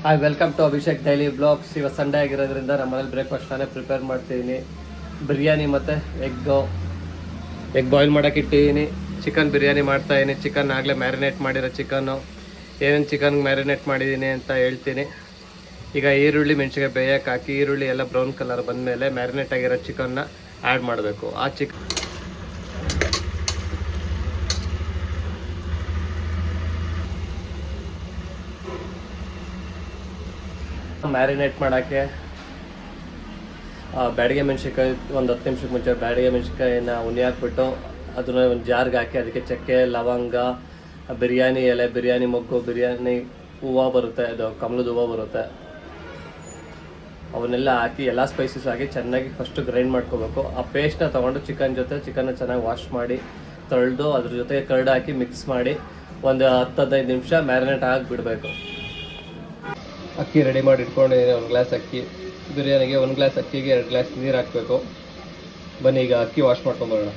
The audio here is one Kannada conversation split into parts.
Hi, welcome to Abhishek daily blogs. ಇವತ್ತು ಸಂಡೇ ಆಗಿರೋದ್ರಿಂದ ನಮ್ಮನೇಲಿ ಬ್ರೇಕ್ಫಾಸ್ಟ್ ನಾನೇ ಪ್ರಿಪೇರ್ ಮಾಡ್ತಿದ್ದೀನಿ. ಬಿರಿಯಾನಿ ಮತ್ತು ಎಗ್ ಬಾಯ್ಲ್ ಮಾಡೋಕೆ ಇಟ್ಟಿದ್ದೀನಿ. ಚಿಕನ್ ಬಿರಿಯಾನಿ ಮಾಡ್ತಾಯಿದ್ದೀನಿ. ಚಿಕನ್ ಆಗಲೇ ಮ್ಯಾರಿನೇಟ್ ಮಾಡಿರೋ ಚಿಕನ್ನು. ಏನೇನು ಚಿಕನ್ಗೆ ಮ್ಯಾರಿನೇಟ್ ಮಾಡಿದ್ದೀನಿ ಅಂತ ಹೇಳ್ತೀನಿ. ಈಗ ಈರುಳ್ಳಿ ಮೆಣಸಿಗೆ ಬೇಯಕ್ಕೆ ಹಾಕಿ ಈರುಳ್ಳಿ ಎಲ್ಲ ಬ್ರೌನ್ ಕಲರ್ ಬಂದಮೇಲೆ ಮ್ಯಾರಿನೇಟ್ ಆಗಿರೋ ಚಿಕನ್ನ ಆ್ಯಡ್ ಮಾಡಬೇಕು. ಆ ಮ್ಯಾರಿನೇಟ್ ಮಾಡೋಕ್ಕೆ ಬ್ಯಾಡಿಗೆ ಮೆಣಸಿನ್ಕಾಯಿ ಒಂದು 10 ನಿಮಿಷಕ್ಕೆ ಮುಂಚೆ ಬ್ಯಾಡಿಗೆ ಮೆಣಸಿನ್ಕಾಯಿನ ಉನಿ ಹಾಕ್ಬಿಟ್ಟು ಅದನ್ನ ಒಂದು ಜಾರ್ಗೆ ಹಾಕಿ ಅದಕ್ಕೆ ಚಕ್ಕೆ, ಲವಂಗ, ಬಿರಿಯಾನಿ ಎಲೆ, ಬಿರಿಯಾನಿ ಮೊಗ್ಗು, ಬಿರಿಯಾನಿ ಹೂವು ಬರುತ್ತೆ, ಅದು ಕಮಲದ ಹೂವು ಬರುತ್ತೆ, ಅವನ್ನೆಲ್ಲ ಹಾಕಿ ಎಲ್ಲ ಸ್ಪೈಸಸ್ ಹಾಕಿ ಚೆನ್ನಾಗಿ ಫಸ್ಟು ಗ್ರೈಂಡ್ ಮಾಡ್ಕೋಬೇಕು. ಆ ಪೇಸ್ಟ್ನ ತೊಗೊಂಡು ಚಿಕನ್ನ ಚೆನ್ನಾಗಿ ವಾಶ್ ಮಾಡಿ ತೊಳೆದು ಅದ್ರ ಜೊತೆಗೆ ಕರ್ಡ್ ಹಾಕಿ ಮಿಕ್ಸ್ ಮಾಡಿ ಒಂದು 10-15 ನಿಮಿಷ ಮ್ಯಾರಿನೇಟ್ ಆಗಿ ಬಿಡಬೇಕು. ಅಕ್ಕಿ ರೆಡಿ ಮಾಡಿ ಇಟ್ಕೊಂಡಿದ್ದೀನಿ. 1 ಗ್ಲಾಸ್ ಅಕ್ಕಿ ಬಿರಿಯಾನಿಗೆ, 1 ಗ್ಲಾಸ್ ಅಕ್ಕಿಗೆ 2 ಗ್ಲಾಸ್ ನೀರು ಹಾಕಬೇಕು. ಬನ್ನಿ ಈಗ ಅಕ್ಕಿ ವಾಶ್ ಮಾಡ್ಕೊಂಬರೋಣ.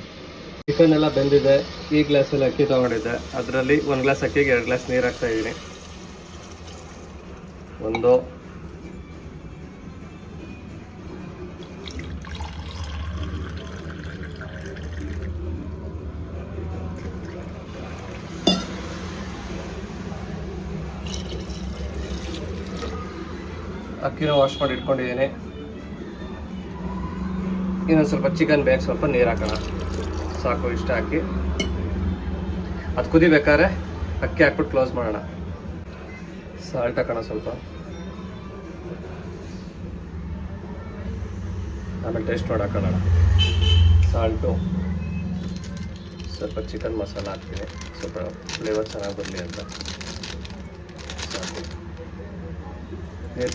ಚಿಕನ್ ಎಲ್ಲ ಬೆಂದಿದೆ. ಈ ಗ್ಲಾಸಲ್ಲಿ ಅಕ್ಕಿ ತೊಗೊಂಡಿದ್ದೆ, ಅದರಲ್ಲಿ 1 ಗ್ಲಾಸ್ ಅಕ್ಕಿಗೆ 2 ಗ್ಲಾಸ್ ನೀರು ಹಾಕ್ತಾಯಿದ್ದೀನಿ. ಅಕ್ಕಿನ ವಾಶ್ ಮಾಡಿ ಇಟ್ಕೊಂಡಿದ್ದೀನಿ. ಇನ್ನೊಂದು ಸ್ವಲ್ಪ ಚಿಕನ್ ಬೇಕು, ಸ್ವಲ್ಪ ನೀರು ಹಾಕೋಣ. ಸಾಕು, ಇಷ್ಟ ಹಾಕಿ ಅದು ಕುದಿಬೇಕಾದ್ರೆ ಅಕ್ಕಿ ಹಾಕ್ಬಿಟ್ಟು ಕ್ಲೋಸ್ ಮಾಡೋಣ. ಸಾಲ್ಟ್ ಹಾಕೋಣ ಸ್ವಲ್ಪ, ಆಮೇಲೆ ಟೇಸ್ಟ್ ಮಾಡಿ ಹಾಕೋಣ. ಸಾಲ್ಟು, ಸ್ವಲ್ಪ ಚಿಕನ್ ಮಸಾಲ ಹಾಕ್ತೀನಿ, ಸ್ವಲ್ಪ ಫ್ಲೇವರ್ ಚೆನ್ನಾಗಿ ಬರಲಿ ಅಂತ. ಸಾಕು, ನೀರು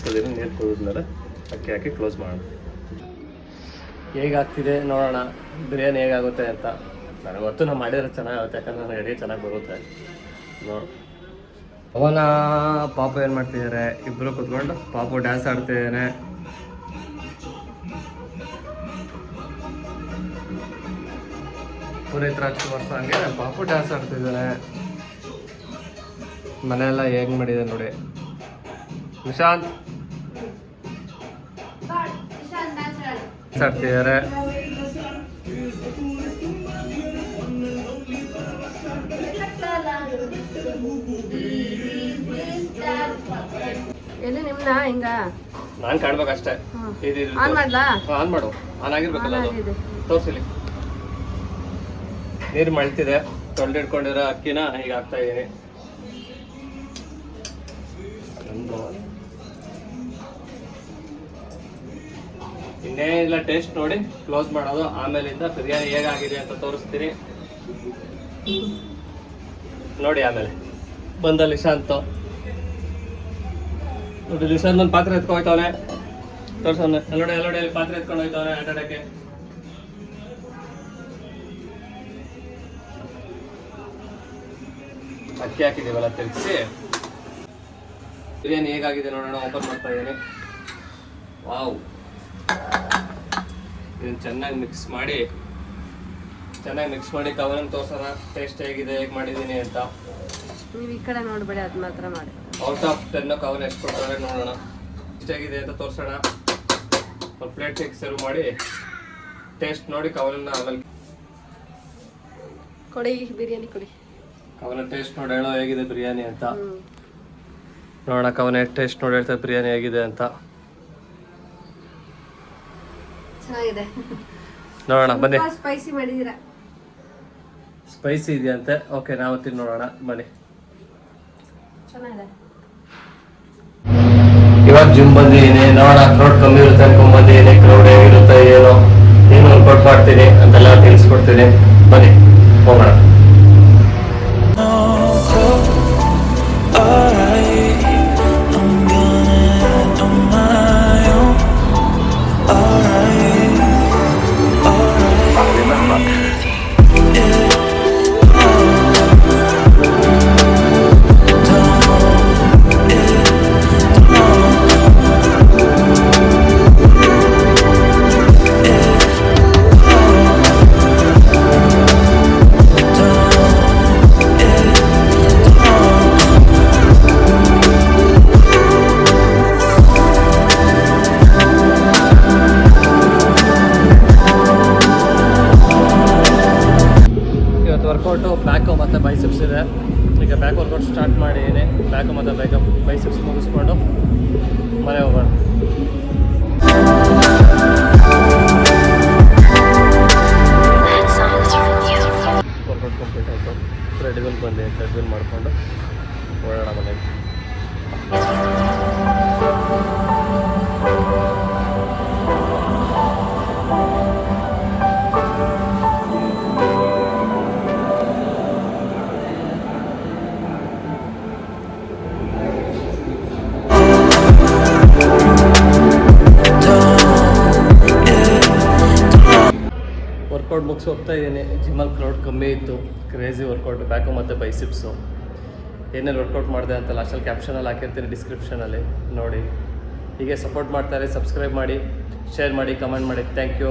ಕುದಿದ್ಮೇಲೆ ಅಕ್ಕಿ ಹಾಕಿ ಕ್ಲೋಸ್ ಮಾಡೋಣ. ಹೇಗಾಗ್ತಿದೆ ನೋಡೋಣ, ಬಿರಿಯಾನಿ ಹೇಗಾಗುತ್ತೆ ಅಂತ. ನನಗೆ ಗೊತ್ತು, ನಾವು ಮಾಡಿದ್ರೆ ಚೆನ್ನಾಗುತ್ತೆ, ಯಾಕಂದ್ರೆ ನನಗೆ ಅಡುಗೆ ಚೆನ್ನಾಗಿ ಬರುತ್ತೆ. ಅವನ ಪಾಪು ಏನು ಮಾಡ್ತಿದ್ದಾರೆ, ಇಬ್ಬರು ಕೂತ್ಕೊಂಡು ಪಾಪು ಡ್ಯಾನ್ಸ್ ಆಡ್ತಿದ್ದಾನೆ. ಪುನೀತ್ ರಾಜ್ಕುಮಾರ್ ಸಾಂಗ್ಗೆ ಪಾಪು ಡ್ಯಾನ್ಸ್ ಆಡ್ತಿದ್ದಾನೆ. ಮನೆಯೆಲ್ಲ ಹೇಗೆ ಮಾಡಿದೆ ನೋಡಿ. ನಿಶಾಂತ್ ಆಡ್ತಿದ್ದಾರೆ. ಎಲ್ಲಿ ನಿಮ್ನ ಹಿಂಗ ನಾನ್ ಕಾಣ್ಬೇಕಷ್ಟೇ. ಆನ್ ಮಾಡ್ಲಾ? ಆನ್ ಮಾಡು, ಆನ್ ಆಗಿರ್ಬೇಕಲ್ಲ ಅದು. ತೋರ್ಸಿಲಿ. ನೀರು ಮಳ್ತಿದೆ. ತೊಳೆದಿಟ್ಕೊಂಡಿರೋ ಅಕ್ಕಿನ ಈಗ ಹಾಕ್ತಾ ಇದೀನಿ. ಇನ್ನೇನಿಲ್ಲ, ಟೇಸ್ಟ್ ನೋಡಿ ಕ್ಲೋಸ್ ಮಾಡೋದು. ಆಮೇಲಿಂದ ಬಿರಿಯಾನಿ ಹೇಗಾಗಿದೆ ಅಂತ ತೋರಿಸ್ತೀನಿ ನೋಡಿ. ಆಮೇಲೆ ಬಂದ ನಿಶಾಂತ್ ನೋಡಿ. ನಿಶಾಂತ್ ಒಂದು ಪಾತ್ರೆ ಎತ್ಕೊಂಡು ಹೋಯ್ತವನೆ, ತೋರ್ಸವನೆ. ನೋಡಿ ಅಲ್ಲಿ ಪಾತ್ರೆ ಎತ್ಕೊಂಡು ಹೋಯ್ತವನೆ ಆಟಾಡಕ್ಕೆ. ಅಕ್ಕಿ ಹಾಕಿದೀವಲ್ಲ ತಿರ್ಗಿಸಿ ಬಿರಿಯಾನಿ ಹೇಗಾಗಿದೆ ನೋಡೋಣ. ಓಪನ್ ಮಾಡ್ತಾ ಇದ್ದೀನಿ. ವಾವ್, ಇದನ್ನು ಚೆನ್ನಾಗಿ ಮಿಕ್ಸ್ ಮಾಡಿ ಕವನ ತೋರ್ಸೋಣ ಟೇಸ್ಟ್ ಹೇಗಿದೆ, ಹೇಗೆ ಮಾಡಿದ್ದೀನಿ ಅಂತ. ನೀವು ಈ ಕಡೆ ನೋಡ್ಬೇಡಿ, ಅದು ಮಾತ್ರ ಮಾಡಿ. ಔಟ್ ಆಫ್ 10 ಕವನ ಎಷ್ಟು ಕೊಡ್ತಾರೆ ನೋಡೋಣ. ಹೇಗಿದೆ ಅಂತ ತೋರ್ಸೋಣ. ಒಂದು ಪ್ಲೇಟ್ ಹೇಗೆ ಸರ್ವ್ ಮಾಡಿ ಟೇಸ್ಟ್ ನೋಡಿ ಕವನ. ಆಮೇಲೆ ಕೊಡಿ ಬಿರಿಯಾನಿ ಕೊಡಿ. ಕವನ ಟೇಸ್ಟ್ ನೋಡಿ ಹೇಳೋ ಹೇಗಿದೆ ಬಿರಿಯಾನಿ ಅಂತ ನೋಡೋಣ. ಕವನ ಟೇಸ್ಟ್ ನೋಡಿ ಹೇಳ್ತಾರೆ ಬಿರಿಯಾನಿ ಹೇಗಿದೆ ಅಂತ. ಚೆನ್ನಾಗಿದೆ ನೋಡೋಣ ಬನ್ನಿ. ಸ್ಪೈಸಿ ಮಾಡಿದೀರಾ? ಸ್ಪೈಸಿ ಇದೆಯಂತೆ. ಓಕೆ, ನಾವು ತಿಂದು ನೋಡೋಣ ಬನ್ನಿ. ಚೆನ್ನಾಗಿದೆ. ಇವಾಗ ಜಿಮ್ ಬಂದಿದ್ದೀನಿ. ನೋಡೋಣ, ಕ್ರೌಡ್ ಕಮ್ಮಿ ಇರುತ್ತೆ ಅನ್ಕೊಂಡ್ಬಂದಿದ್ದೀನಿ. ಕ್ರೌಡ್ ಹೇಗಿರುತ್ತೆ ಏನು ವರ್ಕೌಟ್ ಮಾಡ್ತೀನಿ ಅಂತೆಲ್ಲ ತಿಳಿಸ್ಕೊಡ್ತೀನಿ. ಬನ್ನಿ ಹೋಗೋಣ. ಬ್ಯಾಕ್ ವರ್ಕೌಟ್ ಸ್ಟಾರ್ಟ್ ಮಾಡಿದ್ದೀನಿ. ಬ್ಯಾಕ್ ಮತ್ತು ಬೈಸೆಪ್ಸ್ ಮುಗಿಸ್ಕೊಂಡು ಮನೆ ಹೋಗೋಣ. ವರ್ಕೌಟ್ ಕಂಪ್ಲೀಟ್ ಆಯಿತು. ಥ್ರೆಡ್ವಿಲ್ ಬಂದೆ, ಥ್ರೆಡ್ವಿಲ್ ಮಾಡಿಕೊಂಡು ಓಡಾಡೋಣ ಮನೆಗೆ. ವರ್ಕೌಟ್ ಮುಗಿಸಿ ಹೋಗ್ತಾ ಇದ್ದೀನಿ. ಜಿಮ್ಮಲ್ಲಿ ಕ್ರೌಡ್ ಕಮ್ಮಿ ಇತ್ತು. ಕ್ರೇಜಿ ವರ್ಕೌಟ್ ಬ್ಯಾಕು ಮತ್ತು ಬೈಸಿಪ್ಸು. ಏನೇನು ವರ್ಕೌಟ್ ಮಾಡಿದೆ ಅಂತ ಲಾಸ್ಟಲ್ಲಿ ಕ್ಯಾಪ್ಷನಲ್ಲಿ ಹಾಕಿರ್ತೀನಿ, ಡಿಸ್ಕ್ರಿಪ್ಷನಲ್ಲಿ ನೋಡಿ. ಹೀಗೆ ಸಪೋರ್ಟ್ ಮಾಡ್ತಾರೆ. ಸಬ್ಸ್ಕ್ರೈಬ್ ಮಾಡಿ, ಶೇರ್ ಮಾಡಿ, ಕಮೆಂಟ್ ಮಾಡಿ. Thank you.